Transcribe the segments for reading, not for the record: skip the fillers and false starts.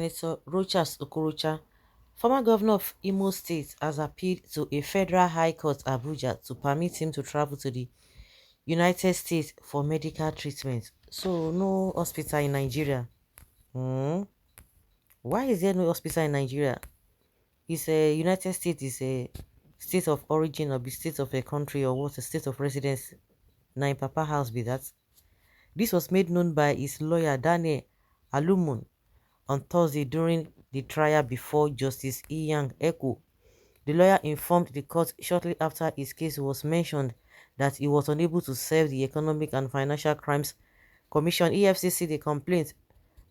Senator Rochas Okorocha, former governor of Imo State, has appealed to a federal high court Abuja to permit him to travel to the United States for medical treatment. So no hospital in Nigeria. Hmm? Why is there no hospital in Nigeria? Is a United States is a state of origin or be state of a country or what a state of residence? Na in Papa house be that. This was made known by his lawyer Daniel Alumun on Thursday during the trial before Justice Iyang Eko. The lawyer informed the court shortly after his case was mentioned that he was unable to serve the Economic and Financial Crimes Commission (EFCC) the complaint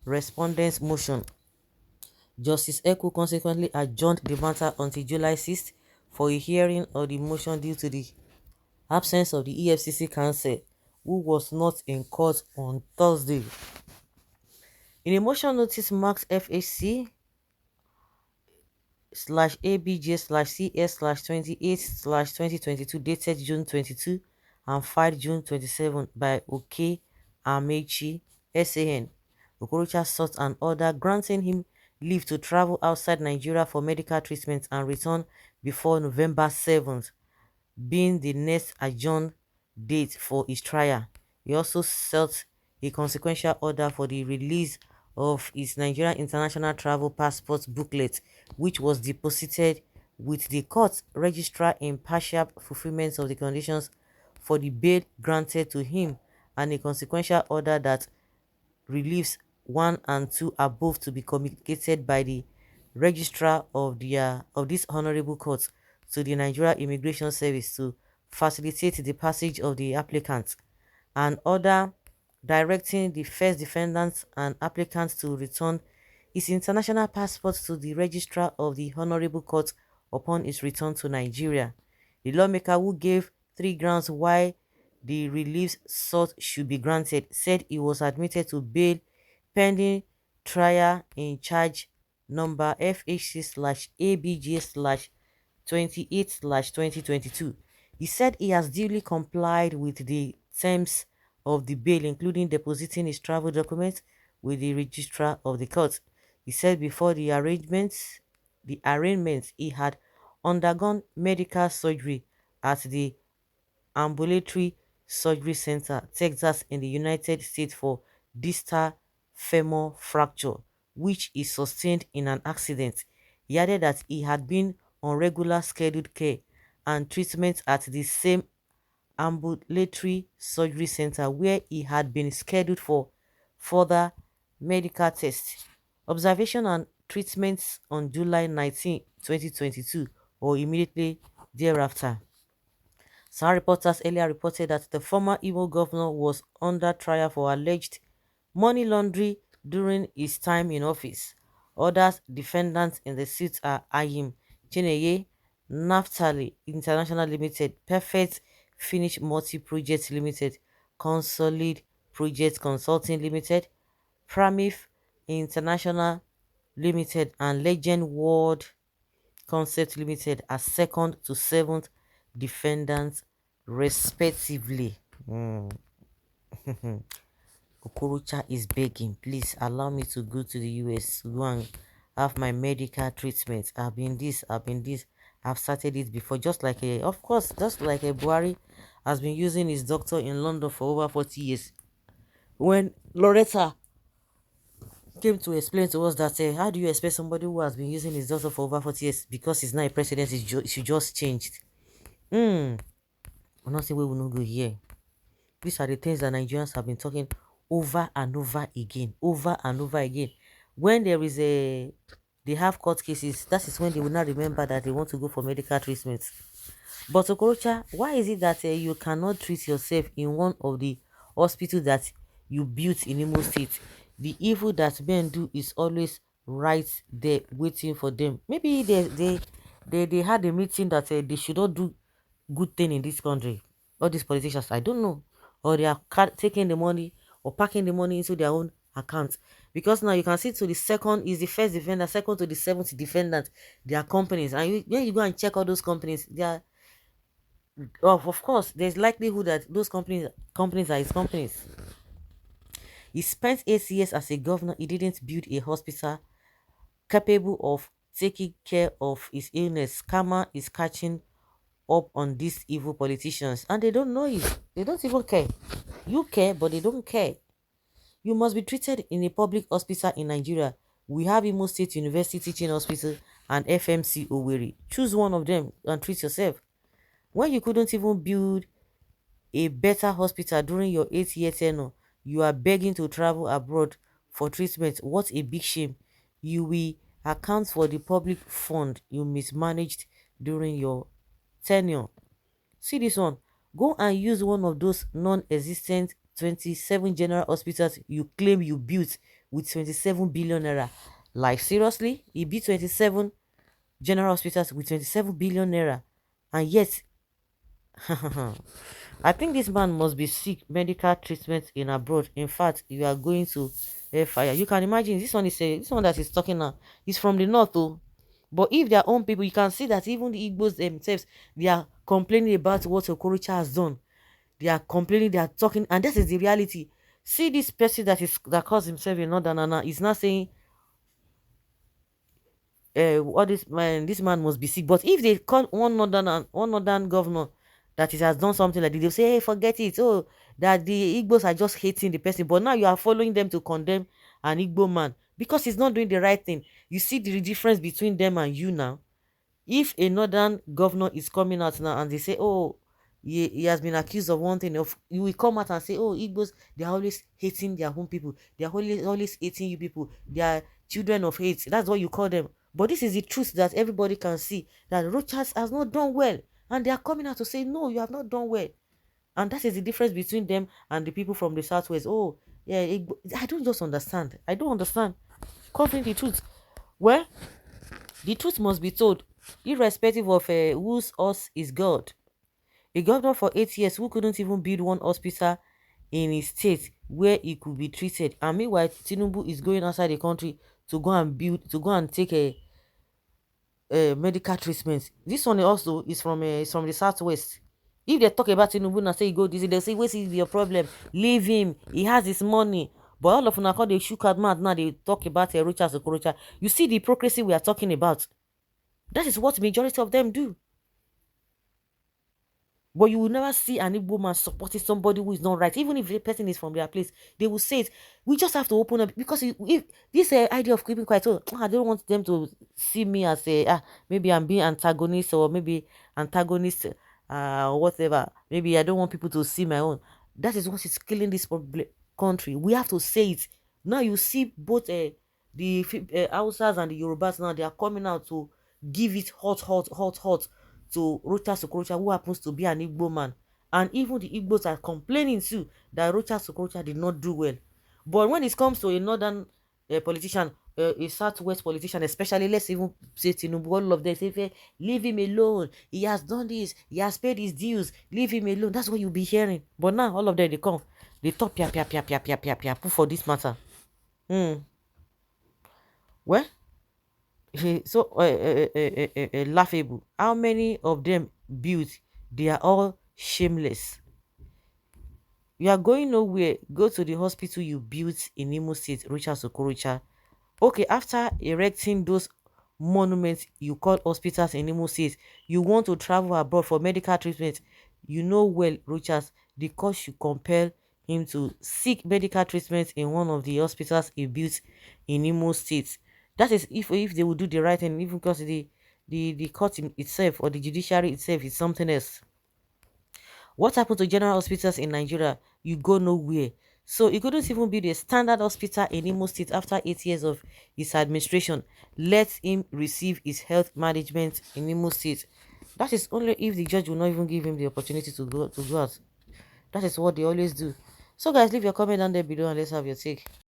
respondent's motion. Justice Eko consequently adjourned the matter until July 6th for a hearing of the motion due to the absence of the EFCC counsel, who was not in court on Thursday. In a motion notice marked FHC ABJ CS 28 2022 dated June 22 and filed June 27 by Amechi SAN, Okorocha sought an order granting him leave to travel outside Nigeria for medical treatment and return before November 7th, being the next adjourned date for his trial. He also sought a consequential order for the release of his Nigerian International Travel Passport booklet, which was deposited with the court registrar in partial fulfillment of the conditions for the bail granted to him, and a consequential order that reliefs 1 and 2 above to be communicated by the registrar of this honorable court to the Nigeria Immigration Service to facilitate the passage of the applicant. An order directing the first defendant and applicant to return his international passport to the registrar of the honorable court upon his return to Nigeria. The lawmaker, who gave 3 grounds why the reliefs sought should be granted, said he was admitted to bail pending trial in charge number FHC/ABJ/28/2022. He said he has duly complied with the terms of the bail, including depositing his travel documents with the registrar of the court. He said before the arraignment, he had undergone medical surgery at the Ambulatory Surgery Center, Texas, in the United States for distal femur fracture, which he sustained in an accident. He added that he had been on regular scheduled care and treatment at the same ambulatory surgery center where he had been scheduled for further medical tests, observation and treatments on July 19, 2022, or immediately thereafter. Some reporters earlier reported that the former Imo governor was under trial for alleged money laundering during his time in office. Other defendants in the suit are Ayim Chineye, Naftali International Limited, Perfect Finish Multi Projects Limited, Consolid Project Consulting Limited, Pramif International Limited, and Legend World Concept Limited as second to seventh defendants respectively. Okorocha is begging, please allow me to go to the US to go and have my medical treatment. I've started it before, just like of course, just like a Buhari has been using his doctor in London for over 40 years. When Loretta came to explain to us that how do you expect somebody who has been using his doctor for over 40 years, because he's not a president, she just changed. I'm not saying we will not go here. These are the things that Nigerians have been talking over and over again, when there is they have court cases, that is when they will not remember that they want to go for medical treatment. But Okorocha, why is it that you cannot treat yourself in one of the hospitals that you built in Imo State? The evil that men do is always right there waiting for them. Maybe they had a meeting that they should not do good thing in this country. All these politicians, I don't know, or they are taking the money or packing the money into their own account. Because now you can see to the second is the first defendant, second to the seventh defendant, their companies, and when you go and check all those companies, they are of course there's likelihood that those companies are his companies. He spent 8 years as a governor. He didn't build a hospital capable of taking care of his illness. Karma is catching up on these evil politicians and they don't know it. They don't even care. You care, but they don't care. You must be treated in a public hospital in Nigeria. We have Imo State University Teaching Hospital and FMC Owerri. Choose one of them and treat yourself. When you couldn't even build a better hospital during your 8-year tenure, you are begging to travel abroad for treatment. What a big shame. You will account for the public fund you mismanaged during your tenure. See this one. Go and use one of those non-existent 27 general hospitals you claim you built with 27 billion naira. Like seriously? He built 27 general hospitals with 27 billion naira. And yet, I think this man must be sick medical treatment in abroad. In fact, you are going to fire. You can imagine this one is this one that is talking now is from the north though. But if their own people, you can see that even the Igbos themselves, they are complaining about what Okorocha has done. They are complaining, they are talking, and this is the reality. See this person that calls himself a northerner is not saying what this man must be sick. But if they call one northern governor that it has done something like this, they'll say, hey, forget it. Oh, that the Igbos are just hating the person. But now you are following them to condemn an Igbo man because he's not doing the right thing. You see the difference between them and you now. If a northern governor is coming out now and they say, oh, he has been accused of one thing, of you will come out and say, oh, Igbos, they are always hating their own people, they are always hating you people, they are children of hate. That's what you call them. But this is the truth that everybody can see, that Rochas has not done well, and they are coming out to say, no, you have not done well. And that is the difference between them and the people from the southwest. Oh, yeah, I don't just understand. I don't understand. Covering the truth. Well, the truth must be told, irrespective of whose us is God. A governor for 8 years who couldn't even build one hospital in his state where he could be treated. And meanwhile, Tinubu is going outside the country to go and take a medical treatment. This one also is from the southwest. If they talk about Tinubu and say, go this, they say, what is your problem? Leave him. He has his money. But all of them, they shook out mouth now, they talk about Rocha Okorocha. You see the hypocrisy we are talking about. That is what majority of them do. But you will never see an Igbo man supporting somebody who is not right. Even if the person is from their place, they will say it. We just have to open up. Because if this idea of keeping quiet, oh, I don't want them to see me as maybe I'm being antagonist or maybe antagonist, whatever. Maybe I don't want people to see my own. That is what is killing this country. We have to say it. Now you see both the Hausas and the Yorubas now, they are coming out to give it hot, hot, hot, hot to Rocha Okorocha, who happens to be an Igbo man. And even the Igbos are complaining too that Rocha Okorocha did not do well. But when it comes to a northern politician, a southwest politician, especially, let's even say Tinubu, all of them say, "Hey, leave him alone. He has done this. He has paid his dues. Leave him alone." That's what you'll be hearing. But now all of them, they come. They talk pia pia pia pia pia pia pia for this matter. Well, so laughable. How many of them built? They are all shameless. You are going nowhere. Go to the hospital you built in Imo State, Richard Okorocha. Okay, after erecting those monuments you call hospitals in Imo State, you want to travel abroad for medical treatment. You know well, Richard, the cost should compel him to seek medical treatment in one of the hospitals he built in Imo State. That is if they will do the right thing, even because the court itself or the judiciary itself is something else. What happened to general hospitals in Nigeria? You go nowhere. So he couldn't even build a standard hospital in Imo State after 8 years of his administration. Let him receive his health management in Imo State. That is only if the judge will not even give him the opportunity to go out. That is what they always do. So guys, leave your comment down there below and let's have your take.